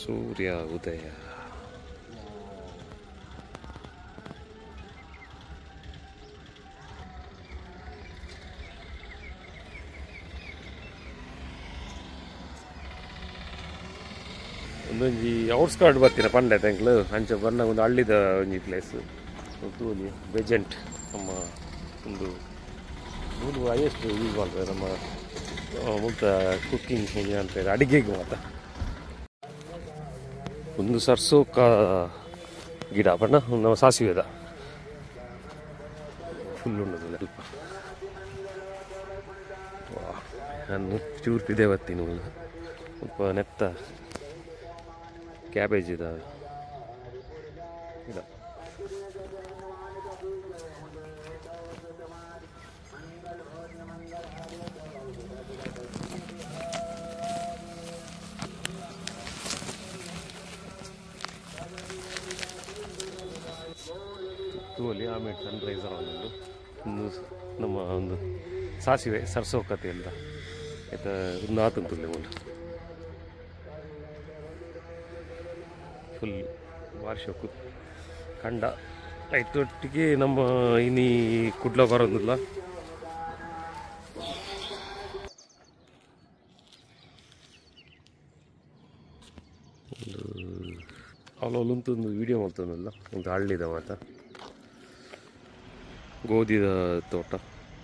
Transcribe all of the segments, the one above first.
ಸೂರ್ಯ ಉದಯ. ಒಂದೊಂಜಿ outskirt ಬರ್ತೀರ ಪಂಡೆ ತೆಂಕ್ಲು ಅಂಚ ಬಂದಾಗ ಒಂದು ಹಳ್ಳಿದ ಒಂಜಿ ಪ್ಲೇಸ್ ತೂಲಿ ಬೆಜೆಂಟ್ ನಮ್ಮ ಒಂದು ಮೂರು ಹೈಯೆಸ್ಟ್ ಯೂಸ್ ಮಾಡ್ತಾರೆ ನಮ್ಮ ಮುಕ್ತ ಕುಕ್ಕಿಂಗ್ ಹೇಗೆ ಅಂತ ಅಡಿಗೆಗೆ ಮಾತ್ರ. ಒಂದು ಸರ್ಸೋಕ ಗಿಡ ಬಣ್ಣ ನಮ್ಮ ಸಾಸಿವೆದ ಫುಲ್ ಉಂಟು ಸ್ವಲ್ಪ. ನಾನು ಚೂರ್ತಿದೆ ಬತ್ತೀನಿ ಸ್ವಲ್ಪ ನೆತ್ತ ಕ್ಯಾಬೇಜ್ ಗಿಡ. ತೂಲಿ ಆಮೇಲೆ ಸನ್ರೈಸರ್ ಒಂದು ನಮ್ಮ ಒಂದು ಸಾಸಿವೆ ಸರ್ಸೋಕತೆ ಅಂತ ಆಯ್ತಾ ಒಂದು ಆತಂತುಲ್ಲೆ ಒಂದು ಫುಲ್ ವಾರ್ಷಕ್ಕೂ ಕಂಡ ಆಯ್ತೊಟ್ಟಿಗೆ ನಮ್ಮ ಇನಿ ಕುಡ್ಲ ಬರೋದಿಲ್ಲ. ಅವಲೊಂದು ವಿಡಿಯೋ ಮಾಡ್ತಾನಲ್ಲ ಒಂದು ಹಳ್ಳಿದ ಮಾತ ಗೋಧಿದ ತೋಟ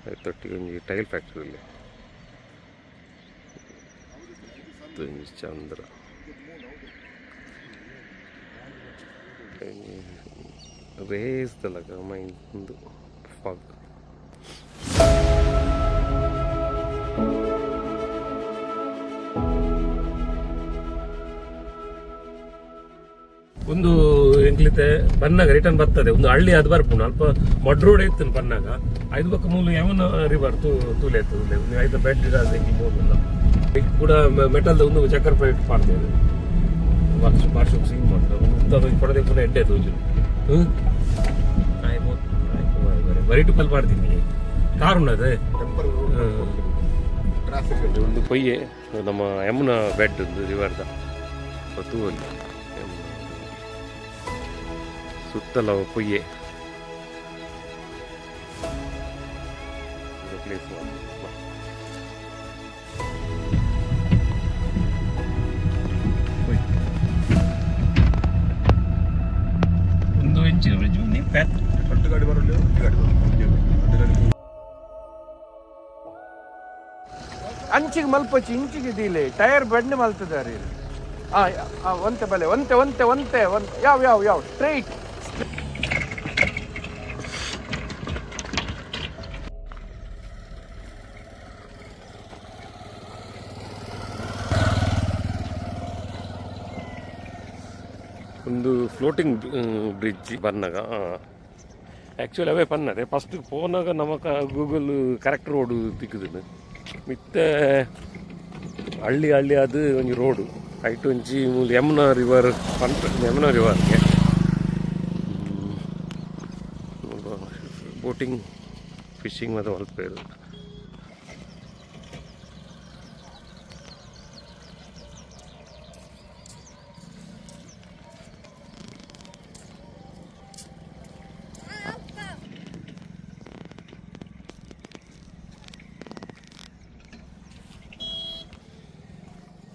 ಆಯ್ತೊಟ್ಟಿಗೆ ಒಂದು ಟೈಲ್ ಫ್ಯಾಕ್ಟ್ರಿಯಲ್ಲಿ ಚಂದ್ರ ರೇಸ್ದಲ್ಲ ಮೈಂದು ಫಾಗ್. ಒಂದು ಎಂಕ್ಲಿತೆ ಬನ್ನಾಗ ರಿಟರ್ನ್ ಬರ್ತದೆ ಒಂದು ಹಳ್ಳಿ ಅದು ಬರ್ಪುಣ ಅಲ್ಪ ಮಡ್ ರೋಡ್ ಐತನ್ ಬನ್ನಾಗ ಐದು ಪಕ್ಕ ಮೂಲ ಯಮನ ರಿವರ್ ತೂಲೆ ಒಂದು ಐದು ಬೆಡ್ ಮೂಲ ಕೂಡ ಮೆಟಲ್ದ ಒಂದು ಚಕ್ಕರ್ ಪ್ರೈಟ್ ಮಾಡ್ತೇವೆ ವಾರ್ಷಿಕ ಸಿಂಗ್ ಮಾಡ್ತಾರೆ ಪಡೆದೇ ಪುನಃ ಎಡ್ಡೆ ತೋಜು ಬರೀ ಟುಪ್ಪಲ್ ಮಾಡ್ತೀನಿ ಕಾರ್ ಉಂಡದೆ ಒಂದು ಪೊಯ್ಯೆ ನಮ್ಮ ಯಮುನಾ ಬೆಡ್ ಒಂದು ರಿವರ್ದ ತೂವಲ್ಲಿ ಸುತ್ತಲ ಪೊಯ್ಯೆ ಪ್ಲೇಸ್ ಒಂದು ಇಂಚಿನ ಗಾಡಿ ಬರಲಿ ಅಂಚಿಗೆ ಮಲ್ಪಚ್ಚಿ ಇಂಚಿಗೆ ಇದಿಲ್ಲ ಟೈರ್ ಬೆಂಡ್ ಮಲ್ತಿದ್ದಾರೆ. ಒಂತೆ ಬಲೆ ಒಂತೆ ಒಂತೆ ಒಂತೆ ಯಾವ ಯಾವ ಯಾವ ಸ್ಟ್ರೈಟ್ ಒಂದು ಫ್ಲೋಟಿಂಗ್ ಬ್ರಿಡ್ಜ್ ಬನ್ನಾಗ ಆ್ಯಕ್ಚುಲಿ ಅವೇ ಪನ್ನದೆ ಫಸ್ಟ್ ಪೋನಾಗ ನಮಕ ಗೂಗಲ್ ಕರೆಕ್ಟ್ ರೋಡು ತಿಕ್ಕುದು ಮಿತ್ತೆ ಹಳ್ಳಿ ಹಳ್ಳಿ ಅದು ಒಂಜಿ ರೋಡು ಐಟು ಒಂಜಿ ಮೂಲ ಯಮುನಾ ರಿವರ್ ಯಮುನಾ ರಿವರ್ಗೆ ಬೋಟಿಂಗ್ ಫಿಶಿಂಗ್ ಮತ್ತು ಸ್ವಲ್ಪ ಇರೋದು.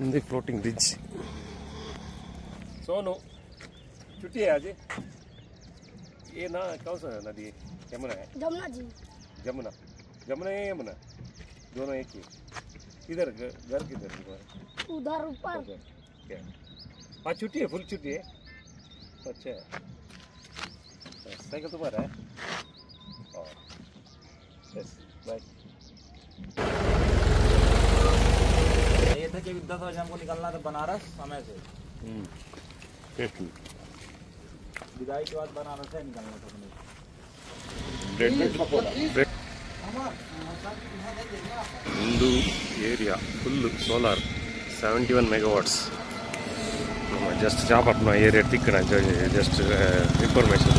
Hindi floating bridge. सोनू छुट्टी है आज ये ना कौन सा नदी यमुना है? जमुना जी. जमुना जमुना है यमुना दोनों एक ही. किधर घर किधर? उधर ऊपर. क्या? हाँ छुट्टी है फुल छुट्टी है. अच्छा साइकिल तुम्हारा है? Yes bye. ये था कि 10 बजे हमको निकलना था बनारस समय से. विदाई के बाद बनारस से निकलना था अपने. ಒಂದು area full solar 71 megawatts. Just ಚಾಪಟ್ನ ಏರಿಯಾ ತಿಕ್ಕಣ ಜಸ್ಟ್ ಇನ್ಫಾರ್ಮೇಶನ್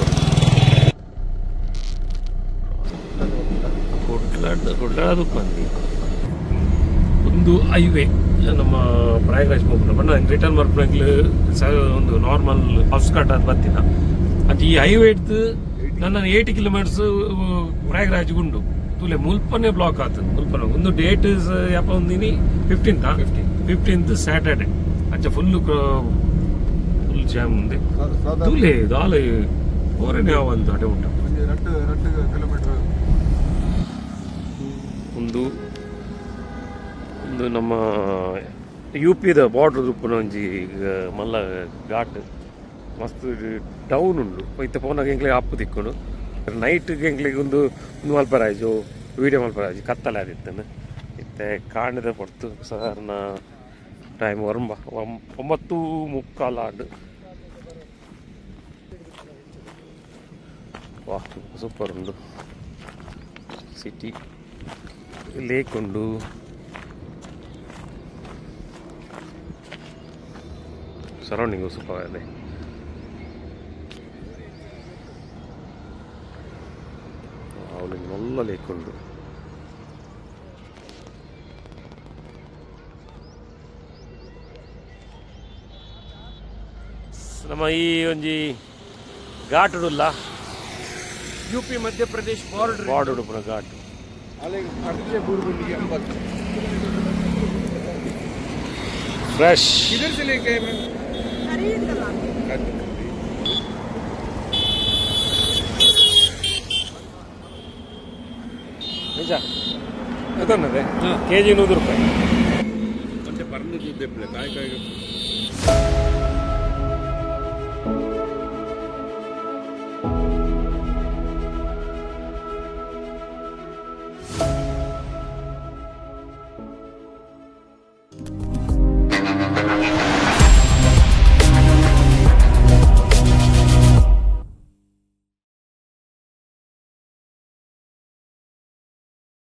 ಕೊಡ್ಲಾಡೋದು ಬಂದು ಒಂದು ಹೈವೇ ನಮ್ಮ ಪ್ರಯಾಗರಾಜ್ ಹೋಗ್ಬೋದು ಬಣ್ಣ ರಿಟರ್ನ್ ಬರ್ಪಂಗ್ಲು ಒಂದು ನಾರ್ಮಲ್ ಔಟ್ಸ್ಕಟ್ ಅದು ಬರ್ತಿನ ಅದು ಈ ಹೈವೇ ಇಡ್ದು ನನ್ನ 80 ಕಿಲೋಮೀಟರ್ಸ್ ಪ್ರಯಾಗರಾಜ್ ಗುಂಡು ತುಲೆ ಮುಲ್ಪನೆ ಬ್ಲಾಕ್ ಆಗ್ತದೆ ಮುಲ್ಪನೆ ಒಂದು ಡೇಟ್ ಯಾಪ ಒಂದಿನಿ 15th ಸ್ಯಾಟರ್ಡೆ ಅಚ್ಚ ಫುಲ್ ಜಾಮ್ ఉంది ತುಲೆ ದಾಲೆ ಓರನೇ ಒಂದು ಅಡೆ ಉಂಟು ಒಂದು ನಮ್ಮ UPದ ಬಾರ್ಡರ್ ಉಪ್ಪುನ ಒಂಜಿ ಮಲ್ಲ ಘಾಟ್ ಮಸ್ತ್ ಡೌನ್ ಉಂಡು ಇತ್ತ ಪೋನಾಗ ಎಂಕ್ಲೆಗ್ ಅಪ್ಪು ತಿಕ್ಕೊಂಡು ನೈಟ್ಗೆ ಎಂಕ್ಲೆಗ್ ಒಂದು ಮಲ್ಪರಾಜು ವಿಡಿಯೋ ಮಲ್ಪರಾಜು ಕತ್ತಲೆ ಆದಿತ್ತನು ಇತ್ತೆ ಕಾಣದ ಪಡ್ತು ಸಾಧಾರಣ ಟೈಮ್ 9:45 ಆಡು ವಾ ಸೂಪರ್ ಉಂಡು ಸಿಟಿ ಲೇಕ್ ಉಂಡು ಸರೌಂಡಿಂಗು ಸೂಪರ್ ಇದೆ ಅವನಿಗೆ നല്ല ಲೇಕ್ ಉಂಡು ನಮ್ಮ ಈ ಒಂಜಿ ghat ಉಡುಲ್ಲ UP Madhya Pradesh border ಉಡುಪುನ ghat fresh किधर से लेके आए मैम ನಿಜ ಅದನ್ನದೆ KG 100 ರೂಪಾಯಿ ಮತ್ತೆ ಬರ್ನದು ದೆಪ್ಪಲೆ ಕಾಯಿ